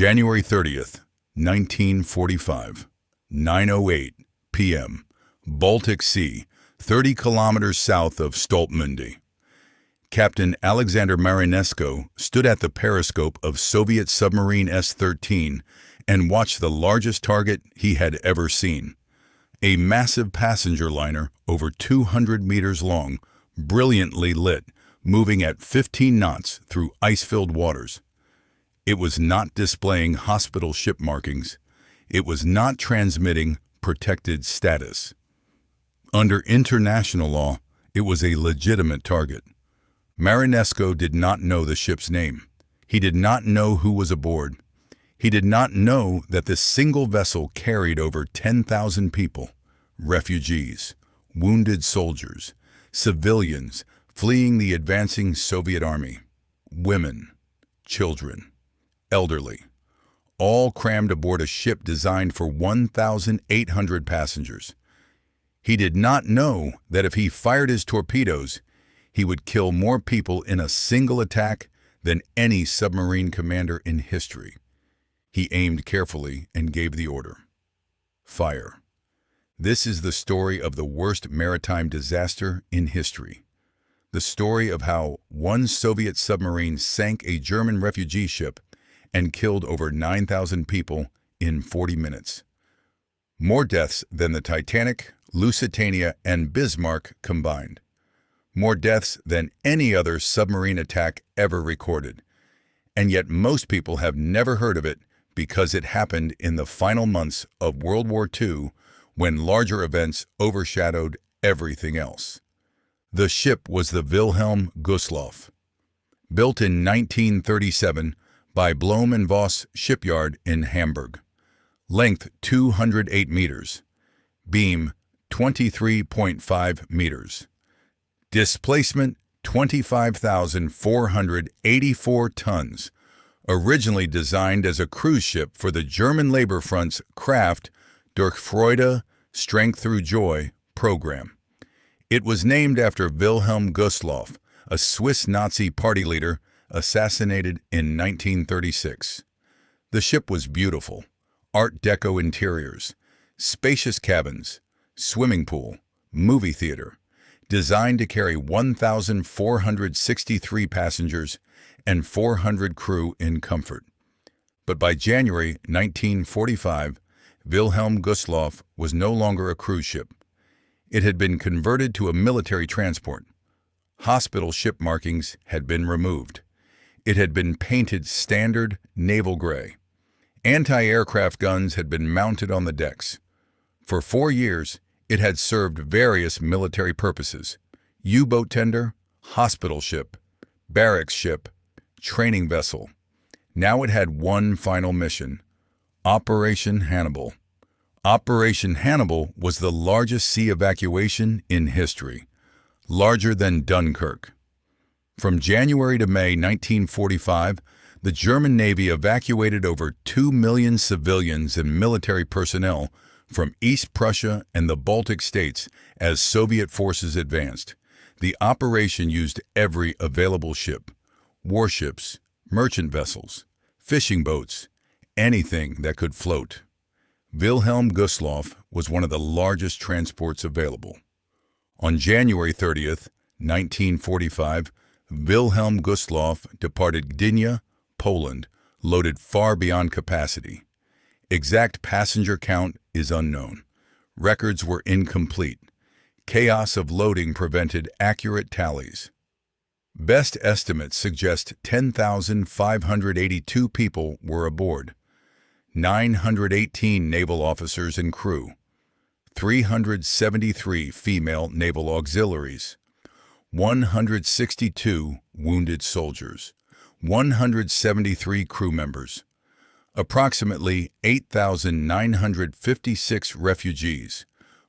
January 30th, 1945, 9:08 p.m., Baltic Sea, 30 kilometers south of Stolpmunde. Captain Alexander Marinesko stood at the periscope of Soviet submarine S-13 and watched the largest target he had ever seen. A massive passenger liner over 200 meters long, brilliantly lit, moving at 15 knots through ice-filled waters. It was not displaying hospital ship markings. It was not transmitting protected status. Under international law, it was a legitimate target. Marinesko did not know the ship's name. He did not know who was aboard. He did not know that this single vessel carried over 10,000 people, refugees, wounded soldiers, civilians fleeing the advancing Soviet army, women, children, elderly, all crammed aboard a ship designed for 1,800 passengers. He did not know that if he fired his torpedoes, he would kill more people in a single attack than any submarine commander in history. He aimed carefully and gave the order. Fire. This is the story of the worst maritime disaster in history. The story of how one Soviet submarine sank a German refugee ship and killed over 9,000 people in 40 minutes. More deaths than the Titanic, Lusitania, and Bismarck combined. More deaths than any other submarine attack ever recorded. And yet most people have never heard of it because it happened in the final months of World War II, when larger events overshadowed everything else. The ship was the Wilhelm Gustloff. Built in 1937 by Blohm & Voss shipyard in Hamburg. Length 208 meters. Beam 23.5 meters. Displacement 25,484 tons. Originally designed as a cruise ship for the German Labor Front's Kraft durch Freude, Strength Through Joy program. It was named after Wilhelm Gustloff, a Swiss Nazi party leader assassinated in 1936. The ship was beautiful. Art Deco interiors, spacious cabins, swimming pool, movie theater, designed to carry 1,463 passengers and 400 crew in comfort. But by January 1945, Wilhelm Gustloff was no longer a cruise ship. It had been converted to a military transport. Hospital ship markings had been removed. It had been painted standard naval gray. Anti-aircraft guns had been mounted on the decks. For 4 years, it had served various military purposes: U-boat tender, hospital ship, barracks ship, training vessel. Now it had one final mission: Operation Hannibal. Operation Hannibal was the largest sea evacuation in history, larger than Dunkirk. From January to May 1945, the German Navy evacuated over 2 million civilians and military personnel from East Prussia and the Baltic states as Soviet forces advanced. The operation used every available ship: warships, merchant vessels, fishing boats, anything that could float. Wilhelm Gustloff was one of the largest transports available. On January 30th, 1945, Wilhelm Gustloff departed Gdynia, Poland, loaded far beyond capacity. Exact passenger count is unknown. Records were incomplete. Chaos of loading prevented accurate tallies. Best estimates suggest 10,582 people were aboard. 918 naval officers and crew. 373 female naval auxiliaries. 162 wounded soldiers. 173 crew members. Approximately 8,956 refugees,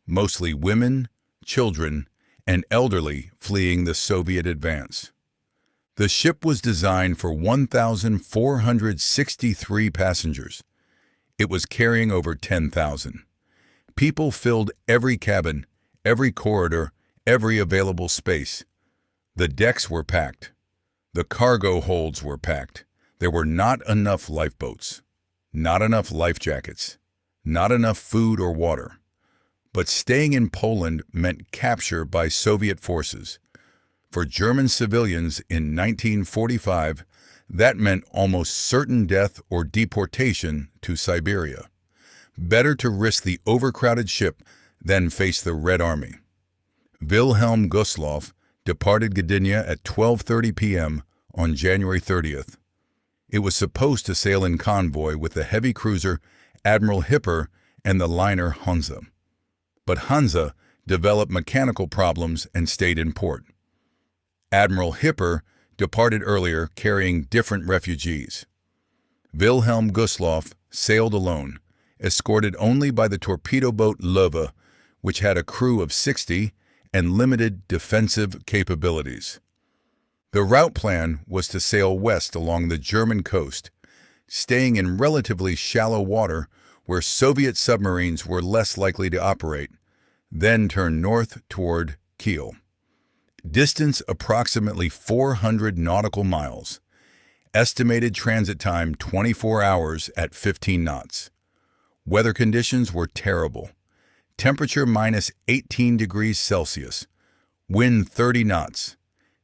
mostly women, children, and elderly fleeing the Soviet advance. The ship was designed for 1,463 passengers. It was carrying over 10,000. People filled every cabin, every corridor, every available space. The decks were packed. The cargo holds were packed. There were not enough lifeboats. not enough life jackets, not enough food or water. But staying in Poland meant capture by Soviet forces. For German civilians in 1945, that meant almost certain death or deportation to Siberia. Better to risk the overcrowded ship than face the Red Army. Wilhelm Gustloff departed Gdynia at 12:30 p.m. on January 30th. It was supposed to sail in convoy with the heavy cruiser Admiral Hipper and the liner Hansa. But Hansa developed mechanical problems and stayed in port. Admiral Hipper departed earlier carrying different refugees. Wilhelm Gustloff sailed alone, escorted only by the torpedo boat Löwe, which had a crew of 60 and limited defensive capabilities. The route plan was to sail west along the German coast, staying in relatively shallow water where Soviet submarines were less likely to operate, then turn north toward Kiel. Distance approximately 400 nautical miles. Estimated transit time 24 hours at 15 knots. Weather conditions were terrible. Temperature minus 18 degrees Celsius. Wind 30 knots.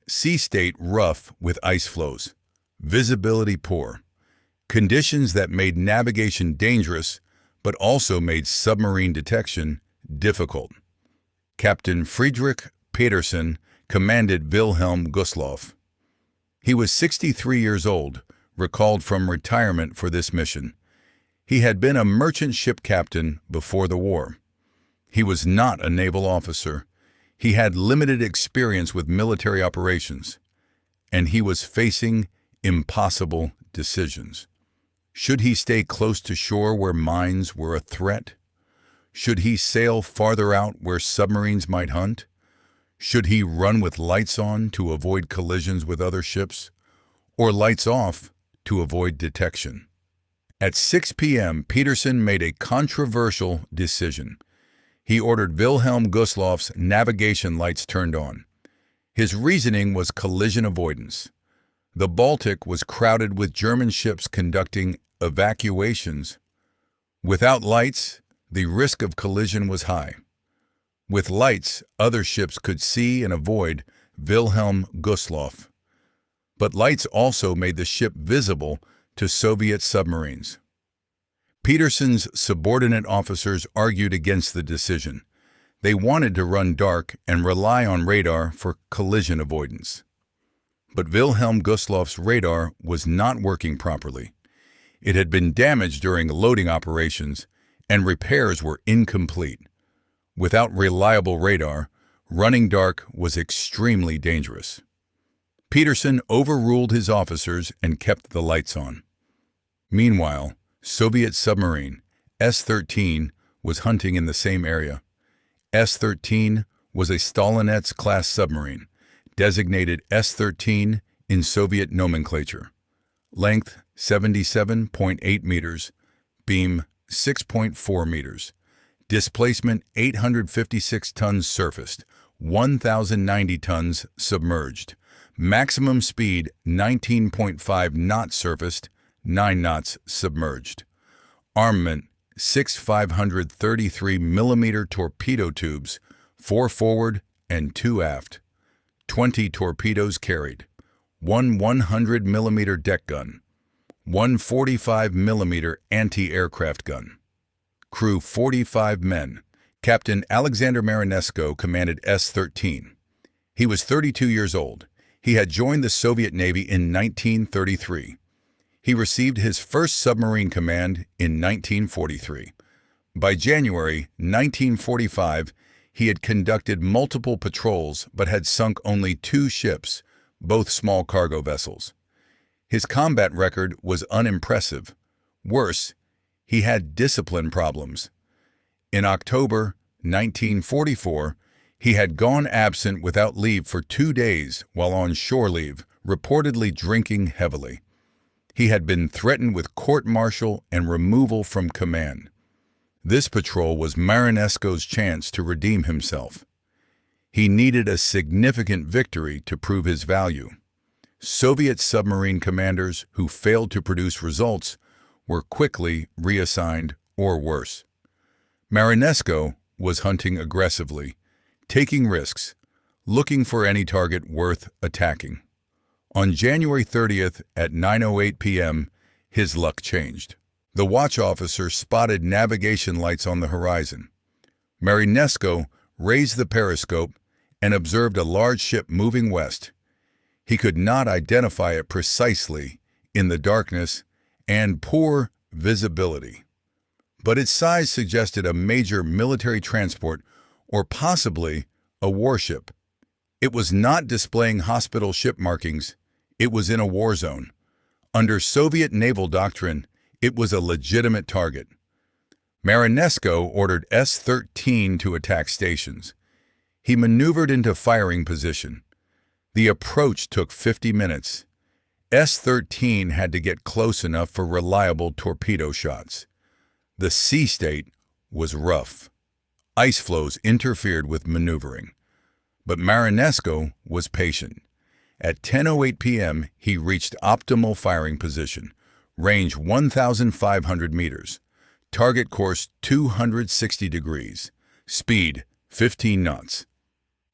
Sea state rough with ice floes. Visibility poor. Conditions that made navigation dangerous, but also made submarine detection difficult. Captain Friedrich Petersen commanded Wilhelm Gustloff. He was 63 years old, recalled from retirement for this mission. He had been a merchant ship captain before the war. He was not a naval officer. He had limited experience with military operations, and he was facing impossible decisions. Should he stay close to shore where mines were a threat? Should he sail farther out where submarines might hunt? Should he run with lights on to avoid collisions with other ships, or lights off to avoid detection? At 6 p.m., Petersen made a controversial decision. He ordered Wilhelm Gustloff's navigation lights turned on. His reasoning was collision avoidance. The Baltic was crowded with German ships conducting evacuations. Without lights, the risk of collision was high. With lights, other ships could see and avoid Wilhelm Gustloff. But lights also made the ship visible to Soviet submarines. Petersen's subordinate officers argued against the decision. They wanted to run dark and rely on radar for collision avoidance. But Wilhelm Gustloff's radar was not working properly. It had been damaged during loading operations, and repairs were incomplete. Without reliable radar, running dark was extremely dangerous. Petersen overruled his officers and kept the lights on. Meanwhile, Soviet submarine S-13 was hunting in the same area. S-13 was a Stalinets-class submarine, designated S-13 in Soviet nomenclature. Length 77.8 meters, beam 6.4 meters. Displacement 856 tons surfaced, 1,090 tons submerged. Maximum speed 19.5 knots surfaced, 9 knots submerged. Armament 6 533 millimeter torpedo tubes, 4 forward and 2 aft. 20 torpedoes carried. 1 100 millimeter deck gun. 1 45 millimeter anti-aircraft gun. Crew 45 men. Captain Alexander Marinesko commanded S-13. He was 32 years old. He had joined the Soviet Navy in 1933. He received his first submarine command in 1943. By January 1945, he had conducted multiple patrols but had sunk only 2 ships, both small cargo vessels. His combat record was unimpressive. Worse, he had discipline problems. In October 1944, he had gone absent without leave for 2 days while on shore leave, reportedly drinking heavily. He had been threatened with court-martial and removal from command. This patrol was Marinesko's chance to redeem himself. He needed a significant victory to prove his value. Soviet submarine commanders who failed to produce results were quickly reassigned or worse. Marinesco was hunting aggressively, taking risks, looking for any target worth attacking. On January 30th at 9:08 p.m., his luck changed. The watch officer spotted navigation lights on the horizon. Marinesco raised the periscope and observed a large ship moving west. He could not identify it precisely in the darkness and poor visibility, but its size suggested a major military transport or possibly a warship. It was not displaying hospital ship markings. It was in a war zone. Under Soviet naval doctrine, it was a legitimate target. Marinesco ordered S-13 to attack stations. He maneuvered into firing position. The approach took 50 minutes. S-13 had to get close enough for reliable torpedo shots. The sea state was rough. Ice floes interfered with maneuvering. But Marinesco was patient. At 10:08 p.m., he reached optimal firing position, range 1,500 meters, target course 260 degrees, speed 15 knots.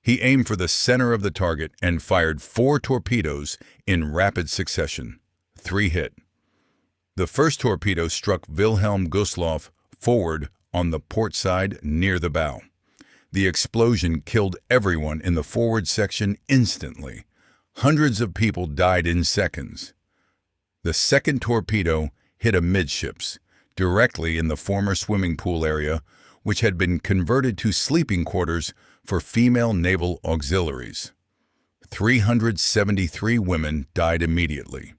He aimed for the center of the target and fired 4 torpedoes in rapid succession. 3 hit. The first torpedo struck Wilhelm Gustloff forward on the port side near the bow. The explosion killed everyone in the forward section instantly. Hundreds of people died in seconds. The second torpedo hit amidships, directly in the former swimming pool area, which had been converted to sleeping quarters for female naval auxiliaries. 373 women died immediately.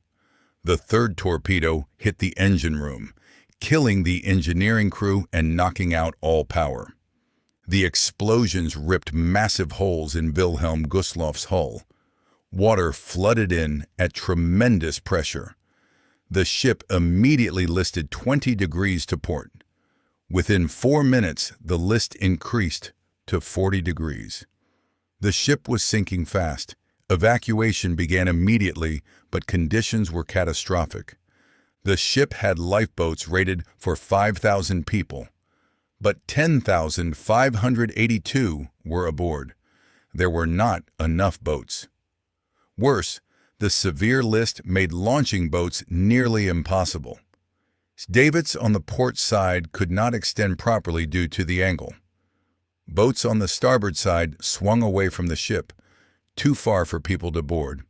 The third torpedo hit the engine room, killing the engineering crew and knocking out all power. The explosions ripped massive holes in Wilhelm Gustloff's hull. Water flooded in at tremendous pressure. The ship immediately listed 20 degrees to port. Within 4 minutes, the list increased to 40 degrees. The ship was sinking fast. Evacuation began immediately, but conditions were catastrophic. The ship had lifeboats rated for 5,000 people, but 10,582 were aboard. There were not enough boats. Worse, the severe list made launching boats nearly impossible. Davits on the port side could not extend properly due to the angle. Boats on the starboard side swung away from the ship, too far for people to board.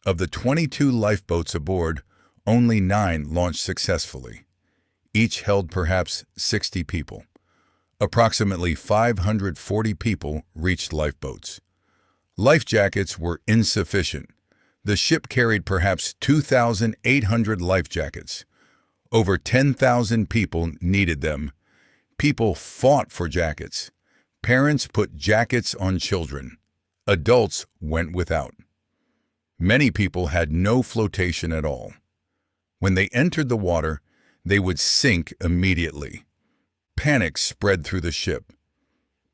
Of the 22 lifeboats aboard, only 9 launched successfully. Each held perhaps 60 people. Approximately 540 people reached lifeboats. Life jackets were insufficient. The ship carried perhaps 2,800 life jackets. Over 10,000 people needed them. People fought for jackets. Parents put jackets on children. Adults went without. Many people had no flotation at all. When they entered the water, they would sink immediately. Panic spread through the ship.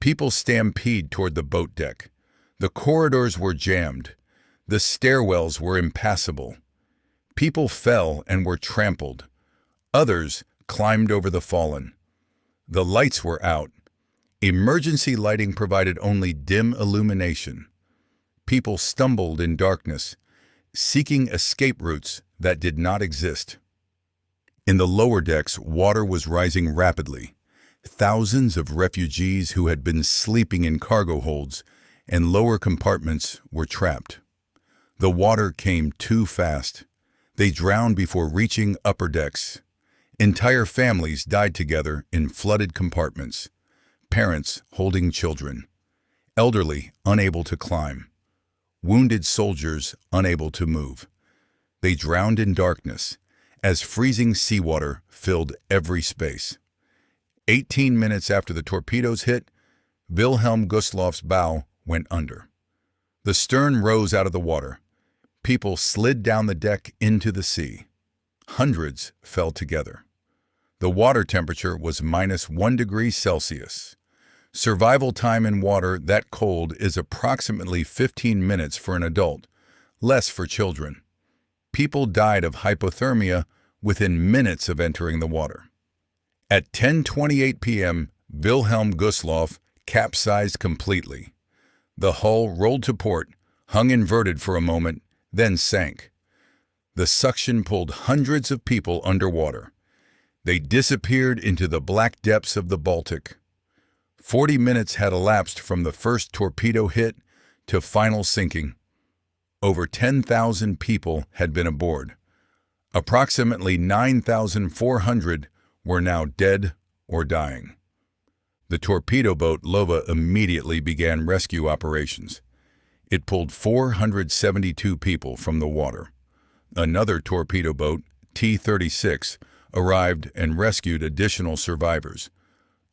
People stampeded toward the boat deck. The corridors were jammed. The stairwells were impassable. People fell and were trampled. Others climbed over the fallen. The lights were out. Emergency lighting provided only dim illumination. People stumbled in darkness, seeking escape routes that did not exist. In the lower decks, water was rising rapidly. Thousands of refugees who had been sleeping in cargo holds and lower compartments were trapped. The water came too fast. They drowned before reaching upper decks. Entire families died together in flooded compartments. Parents holding children. Elderly unable to climb. Wounded soldiers unable to move. They drowned in darkness as freezing seawater filled every space. 18 minutes after the torpedoes hit, Wilhelm Gustloff's bow went under. The stern rose out of the water. People slid down the deck into the sea. Hundreds fell together. The water temperature was -1 degree Celsius. Survival time in water that cold is approximately 15 minutes for an adult, less for children. People died of hypothermia within minutes of entering the water. At 10:28 p.m., Wilhelm Gustloff capsized completely. The hull rolled to port, hung inverted for a moment, then sank. The suction pulled hundreds of people underwater. They disappeared into the black depths of the Baltic. 40 minutes had elapsed from the first torpedo hit to final sinking. Over 10,000 people had been aboard. Approximately 9,400 were now dead or dying. The torpedo boat Lova immediately began rescue operations. It pulled 472 people from the water. Another torpedo boat, T-36, arrived and rescued additional survivors.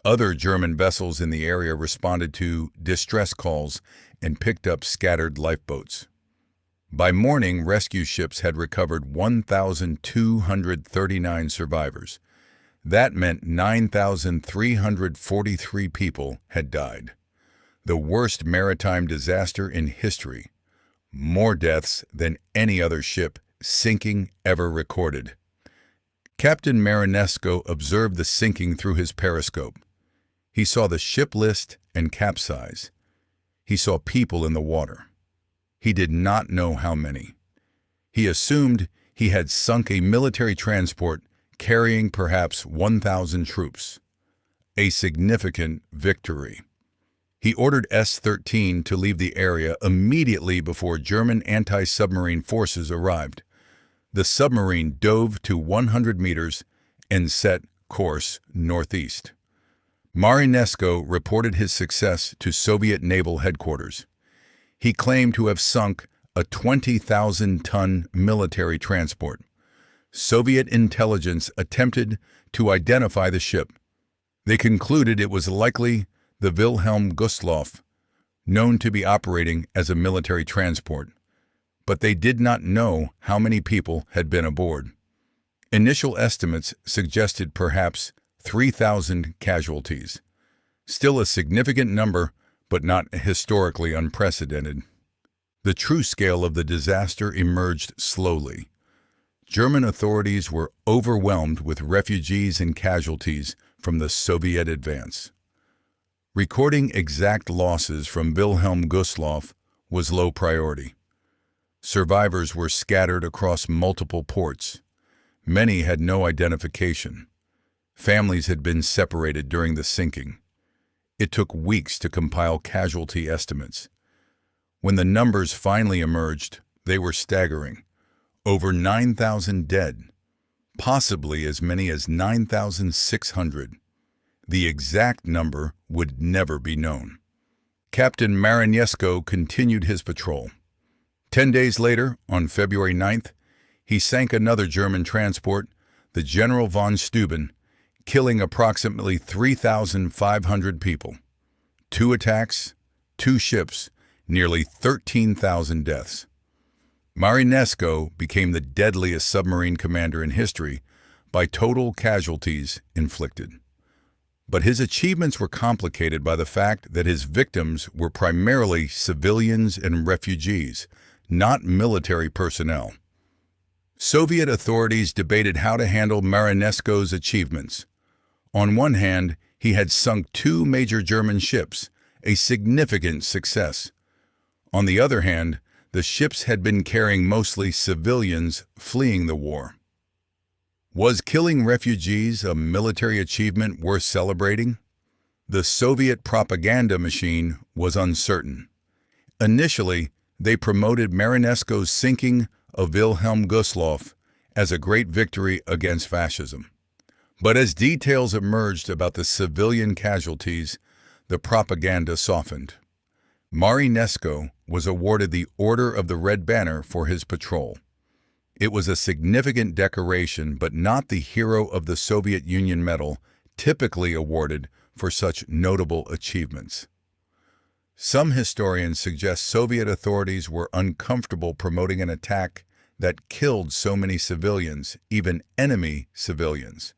Other German vessels in the area responded to distress calls and picked up scattered lifeboats. By morning, rescue ships had recovered 1,239 survivors. That meant 9,343 people had died. The worst maritime disaster in history. More deaths than any other ship sinking ever recorded. Captain Marinesco observed the sinking through his periscope. He saw the ship list and capsize. He saw people in the water. He did not know how many. He assumed he had sunk a military transport carrying perhaps 1,000 troops. A significant victory. He ordered S-13 to leave the area immediately before German anti-submarine forces arrived. The submarine dove to 100 meters and set course northeast. Marinesco reported his success to Soviet naval headquarters. He claimed to have sunk a 20,000-ton military transport. Soviet intelligence attempted to identify the ship. They concluded it was likely the Wilhelm Gustloff, known to be operating as a military transport, but they did not know how many people had been aboard. Initial estimates suggested perhaps 3,000 casualties. Still a significant number, but not historically unprecedented. The true scale of the disaster emerged slowly. German authorities were overwhelmed with refugees and casualties from the Soviet advance. Recording exact losses from Wilhelm Gustloff was low priority. Survivors were scattered across multiple ports. Many had no identification. Families had been separated during the sinking. It took weeks to compile casualty estimates. When the numbers finally emerged, they were staggering. Over 9,000 dead, possibly as many as 9,600. The exact number would never be known. Captain Marinesco continued his patrol. 10 days later, on February 9th, he sank another German transport, the General von Steuben, killing approximately 3,500 people. 2 attacks, 2 ships, nearly 13,000 deaths. Marinesco became the deadliest submarine commander in history by total casualties inflicted. But his achievements were complicated by the fact that his victims were primarily civilians and refugees, not military personnel. Soviet authorities debated how to handle Marinesco's achievements. On one hand, he had sunk 2 major German ships, a significant success. On the other hand, the ships had been carrying mostly civilians fleeing the war. Was killing refugees a military achievement worth celebrating? The Soviet propaganda machine was uncertain. Initially, they promoted Marinesco's sinking of Wilhelm Gustloff as a great victory against fascism. But as details emerged about the civilian casualties, the propaganda softened. Marinesco was awarded the Order of the Red Banner for his patrol. It was a significant decoration, but not the Hero of the Soviet Union medal typically awarded for such notable achievements. Some historians suggest Soviet authorities were uncomfortable promoting an attack that killed so many civilians, even enemy civilians.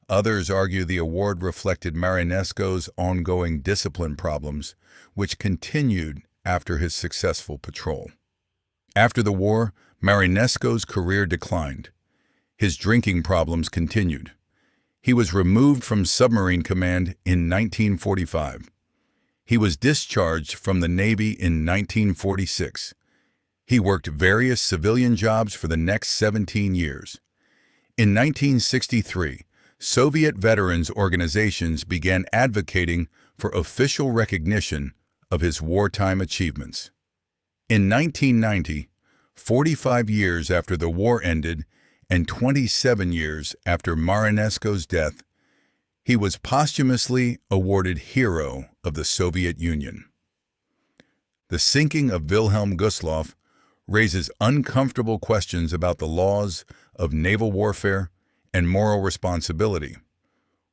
Others argue the award reflected Marinesco's ongoing discipline problems, which continued after his successful patrol. After the war, Marinesco's career declined. His drinking problems continued. He was removed from submarine command in 1945. He was discharged from the Navy in 1946. He worked various civilian jobs for the next 17 years. In 1963, Soviet veterans organizations began advocating for official recognition of his wartime achievements. In 1990, 45 years after the war ended and 27 years after Marinesko's death, he was posthumously awarded Hero of the Soviet Union. The sinking of Wilhelm Gustloff raises uncomfortable questions about the laws of naval warfare and moral responsibility.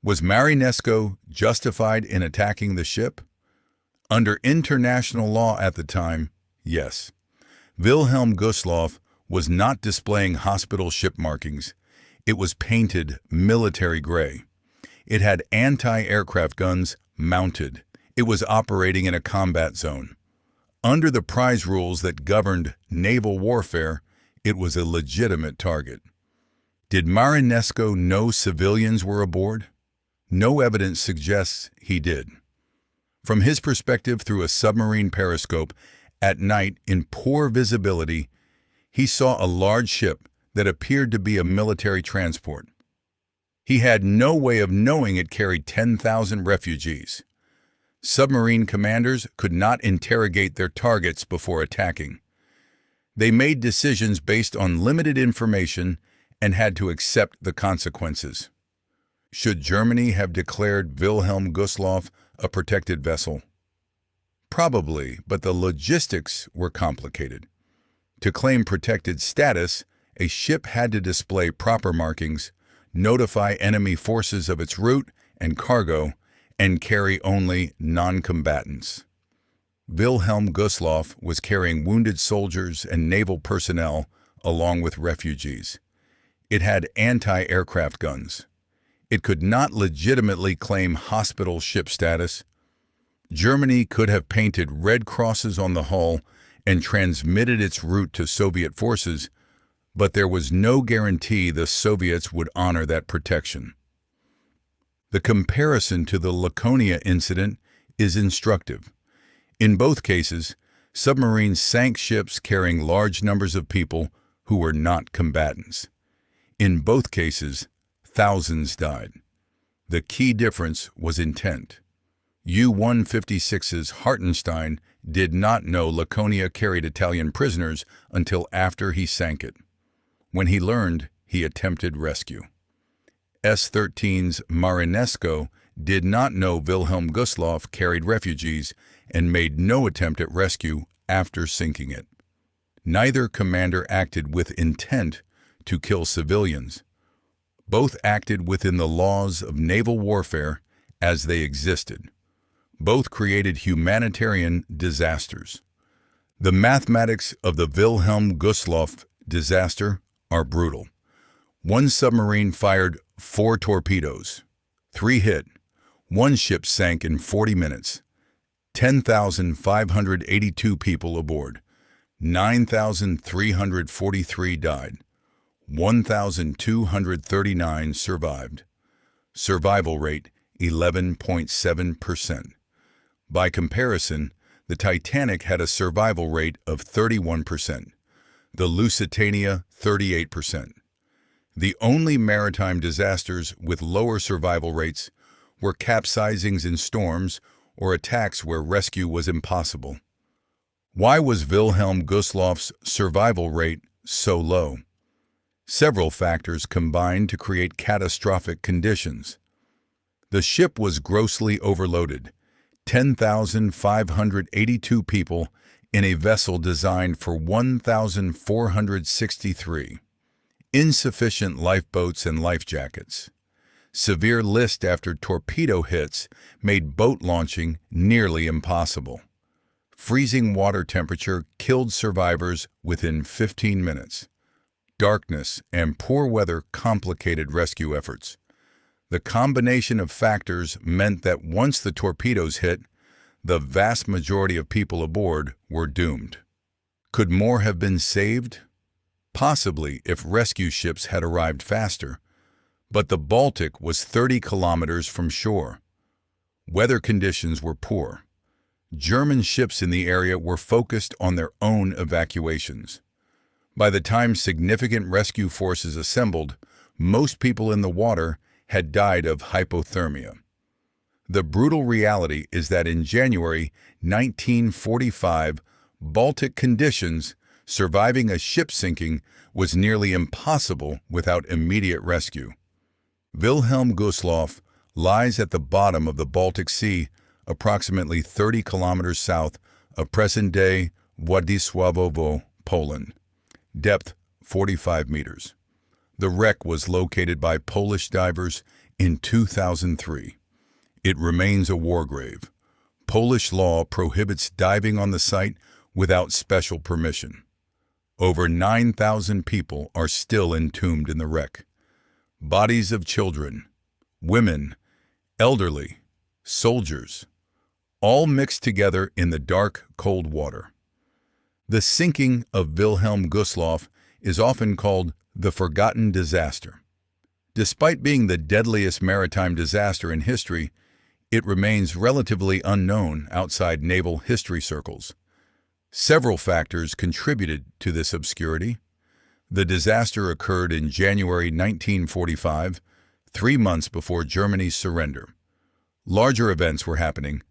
Was Marinesko justified in attacking the ship? Under international law at the time, yes. Wilhelm Gustloff was not displaying hospital ship markings. It was painted military gray. It had anti-aircraft guns mounted. It was operating in a combat zone. Under the prize rules that governed naval warfare, it was a legitimate target. Did Marinesko know civilians were aboard? No evidence suggests he did. From his perspective through a submarine periscope, at night in poor visibility, he saw a large ship that appeared to be a military transport. He had no way of knowing it carried 10,000 refugees. Submarine commanders could not interrogate their targets before attacking. They made decisions based on limited information and had to accept the consequences. Should Germany have declared Wilhelm Gustloff a protected vessel? Probably, but the logistics were complicated. To claim protected status, a ship had to display proper markings, notify enemy forces of its route and cargo, and carry only non-combatants. Wilhelm Gustloff was carrying wounded soldiers and naval personnel along with refugees. It had anti-aircraft guns. It could not legitimately claim hospital ship status. Germany could have painted red crosses on the hull and transmitted its route to Soviet forces, but there was no guarantee the Soviets would honor that protection. The comparison to the Laconia incident is instructive. In both cases, submarines sank ships carrying large numbers of people who were not combatants. In both cases, thousands died. The key difference was intent. U-156's Hartenstein did not know Laconia carried Italian prisoners until after he sank it. When he learned, he attempted rescue. S-13's Marinesko did not know Wilhelm Gustloff carried refugees and made no attempt at rescue after sinking it. Neither commander acted with intent to kill civilians. Both acted within the laws of naval warfare as they existed. Both created humanitarian disasters. The mathematics of the Wilhelm Gustloff disaster are brutal. One submarine fired 4 torpedoes. 3 hit. One ship sank in 40 minutes. 10,582 people aboard. 9,343 died. 1,239 survived. Survival rate 11.7%. By comparison, the Titanic had a survival rate of 31%, the Lusitania 38%. The only maritime disasters with lower survival rates were capsizings in storms or attacks where rescue was impossible. Why was Wilhelm Gustloff's survival rate so low? Several factors combined to create catastrophic conditions. The ship was grossly overloaded, 10,582 people in a vessel designed for 1,463. Insufficient lifeboats and life jackets. Severe list after torpedo hits made boat launching nearly impossible. Freezing water temperature killed survivors within 15 minutes. Darkness and poor weather complicated rescue efforts. The combination of factors meant that once the torpedoes hit, the vast majority of people aboard were doomed. Could more have been saved? possibly if rescue ships had arrived faster, but the Baltic was 30 kilometers from shore. Weather conditions were poor. German ships in the area were focused on their own evacuations. By the time significant rescue forces assembled, most people in the water had died of hypothermia. The brutal reality is that in January 1945, Baltic conditions, surviving a ship sinking was nearly impossible without immediate rescue. Wilhelm Gustloff lies at the bottom of the Baltic Sea, approximately 30 kilometers south of present-day Władysławowo, Poland. Depth 45 meters. The wreck was located by Polish divers in 2003. It remains a war grave. Polish law prohibits diving on the site without special permission. Over 9,000 people are still entombed in the wreck. Bodies of children, women, elderly, soldiers, all mixed together in the dark, cold water. The sinking of Wilhelm Gustloff is often called the forgotten disaster. Despite being the deadliest maritime disaster in history, it remains relatively unknown outside naval history circles. Several factors contributed to this obscurity. The disaster occurred in January 1945, 3 months before Germany's surrender. Larger events were happening: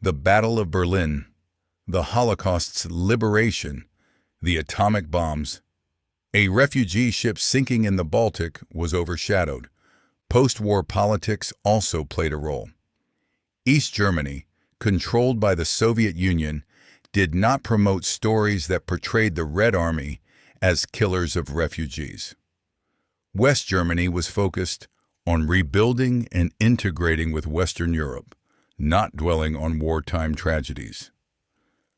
the Battle of Berlin, the Holocaust's liberation, the atomic bombs. A refugee ship sinking in the Baltic was overshadowed. Post-war politics also played a role. East Germany, controlled by the Soviet Union, did not promote stories that portrayed the Red Army as killers of refugees. West Germany was focused on rebuilding and integrating with Western Europe, not dwelling on wartime tragedies.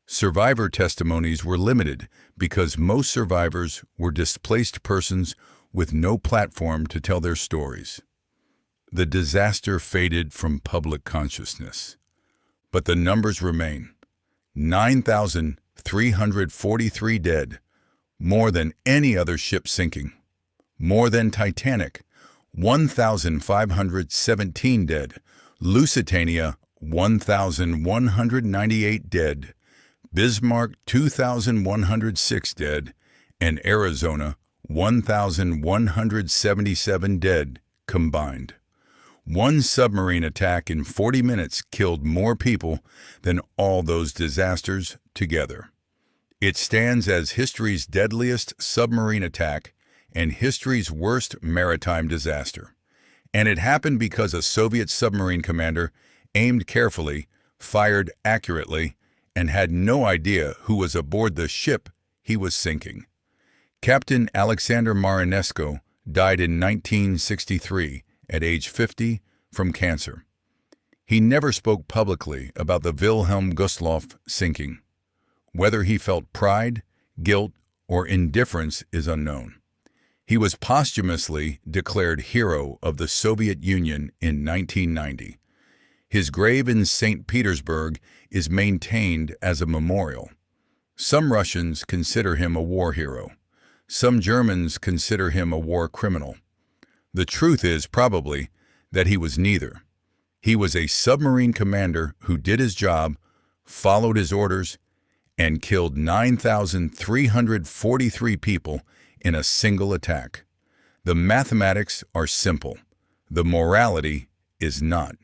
Survivor testimonies were limited because most survivors were displaced persons with no platform to tell their stories. The disaster faded from public consciousness, but the numbers remain: 9,343 dead, more than any other ship sinking. More than Titanic, 1,517 dead. Lusitania, 1,198 dead. Bismarck, 2,106 dead. And Arizona, 1,177 dead combined. One submarine attack in 40 minutes killed more people than all those disasters together. It stands as history's deadliest submarine attack and history's worst maritime disaster. And it happened because a Soviet submarine commander aimed carefully, fired accurately, and had no idea who was aboard the ship he was sinking. Captain Alexander Marinesko died in 1963 at age 50 from cancer. He never spoke publicly about the Wilhelm Gustloff sinking. Whether he felt pride, guilt, or indifference is unknown. He was posthumously declared Hero of the Soviet Union in 1990. His grave in St. Petersburg is maintained as a memorial. Some Russians consider him a war hero. Some Germans consider him a war criminal. The truth is probably that he was neither. He was a submarine commander who did his job, followed his orders, and killed 9,343 people in a single attack. The mathematics are simple. The morality is not.